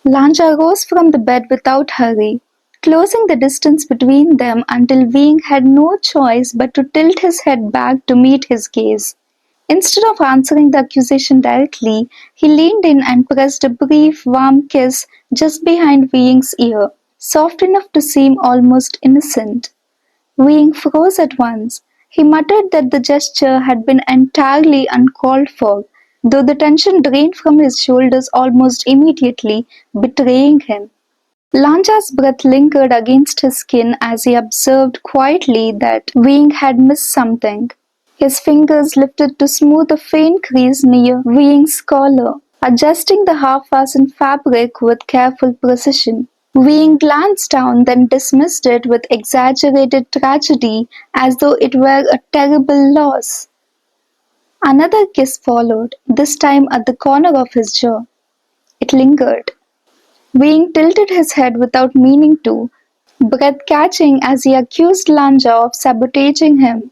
Lanja rose from the bed without hurry, closing the distance between them until Wing had no choice but to tilt his head back to meet his gaze. Instead of answering the accusation directly, he leaned in and pressed a brief, warm kiss just behind Wing's ear, soft enough to seem almost innocent. Wing froze at once. He muttered that the gesture had been entirely uncalled for, though the tension drained from his shoulders almost immediately, betraying him. Lanja's breath lingered against his skin as he observed quietly that Wing had missed something. His fingers lifted to smooth a faint crease near Wing's collar, adjusting the half-fastened fabric with careful precision. Wing glanced down, then dismissed it with exaggerated tragedy as though it were a terrible loss. Another kiss followed, this time at the corner of his jaw. It lingered. Wing tilted his head without meaning to, breath catching as he accused Lanja of sabotaging him.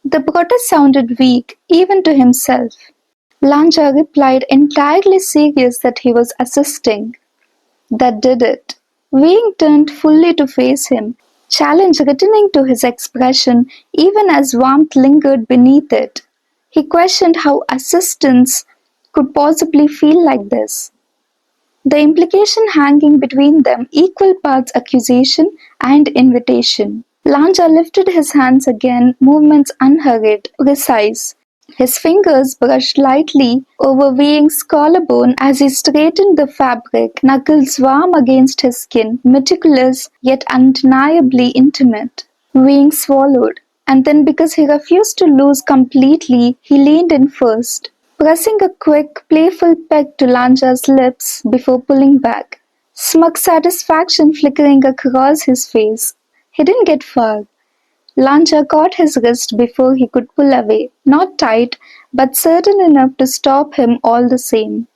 The protest sounded weak, even to himself. Lanja replied, entirely serious that he was assisting. That did it. Wing turned fully to face him, challenge returning to his expression even as warmth lingered beneath it. He questioned how assistance could possibly feel like this. The implication hanging between them equal parts accusation and invitation. Lanja lifted his hands again, movements unhurried, precise. His fingers brushed lightly over Wing's collarbone as he straightened the fabric, knuckles warm against his skin, meticulous yet undeniably intimate. Wing swallowed, and then because he refused to lose completely, he leaned in first, pressing a quick, playful peck to Lanja's lips before pulling back, smug satisfaction flickering across his face. He didn't get far. Lanja caught his wrist before he could pull away, not tight, but certain enough to stop him all the same.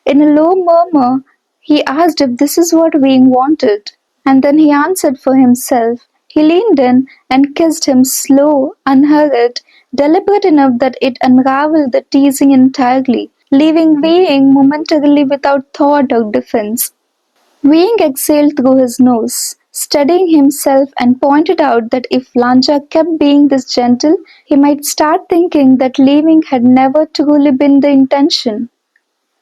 In a low murmur, he asked if this is what Wing wanted, and then he answered for himself. He leaned in and kissed him slow, unhurried, deliberate enough that it unraveled the teasing entirely, leaving Wing momentarily without thought or defense. Wing exhaled through his nose, steadying himself, and pointed out that if Lanja kept being this gentle, he might start thinking that leaving had never truly been the intention.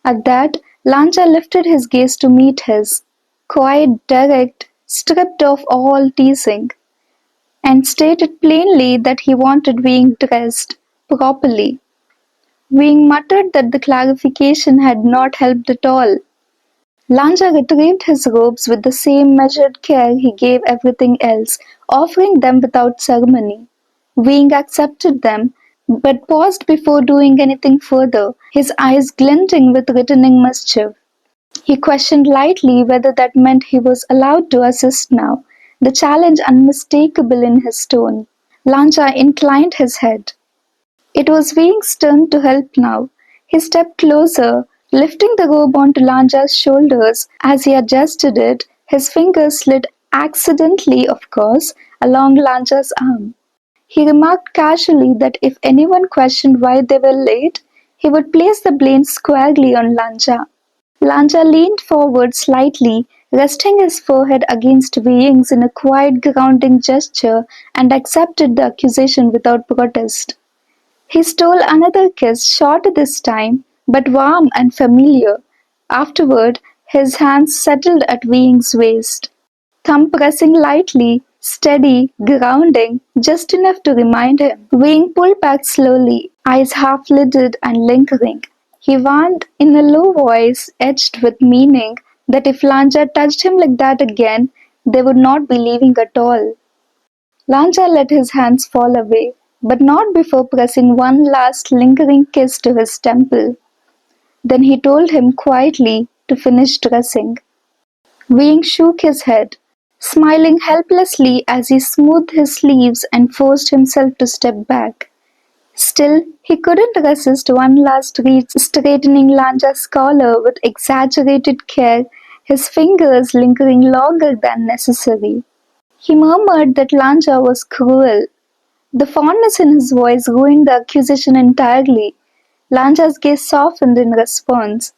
At that, Lanja lifted his gaze to meet his, quiet, direct, stripped of all teasing, and stated plainly that he wanted being dressed properly. Wing muttered that the clarification had not helped at all. Lanja retrieved his robes with the same measured care he gave everything else, offering them without ceremony. Wing accepted them, but paused before doing anything further, his eyes glinting with returning mischief. He questioned lightly whether that meant he was allowed to assist now, the challenge unmistakable in his tone. Lanja inclined his head. It was Wing's turn to help now. He stepped closer, lifting the robe onto Lanja's shoulders. As he adjusted it, his fingers slid accidentally, of course, along Lanja's arm. He remarked casually that if anyone questioned why they were late, he would place the blame squarely on Lanja. Lanja leaned forward slightly, resting his forehead against Wing's in a quiet grounding gesture, and accepted the accusation without protest. He stole another kiss, short this time, but warm and familiar. Afterward, his hands settled at Wing's waist, thumb pressing lightly, steady, grounding, just enough to remind him. Wing pulled back slowly, eyes half-lidded and lingering. He warned in a low voice, edged with meaning, that if Lanja touched him like that again, they would not be leaving at all. Lanja let his hands fall away, but not before pressing one last lingering kiss to his temple. Then he told him quietly to finish dressing. Wing shook his head, smiling helplessly as he smoothed his sleeves and forced himself to step back. Still, he couldn't resist one last reach, straightening Lanja's collar with exaggerated care, his fingers lingering longer than necessary. He murmured that Lanja was cruel. The fondness in his voice ruined the accusation entirely. Lanja's gaze softened in response,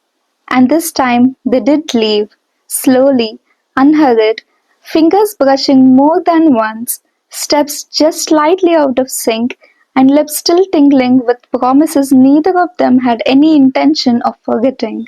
And this time they did leave, slowly, unhurried, fingers brushing more than once, steps just slightly out of sync, and lips still tingling with promises neither of them had any intention of forgetting.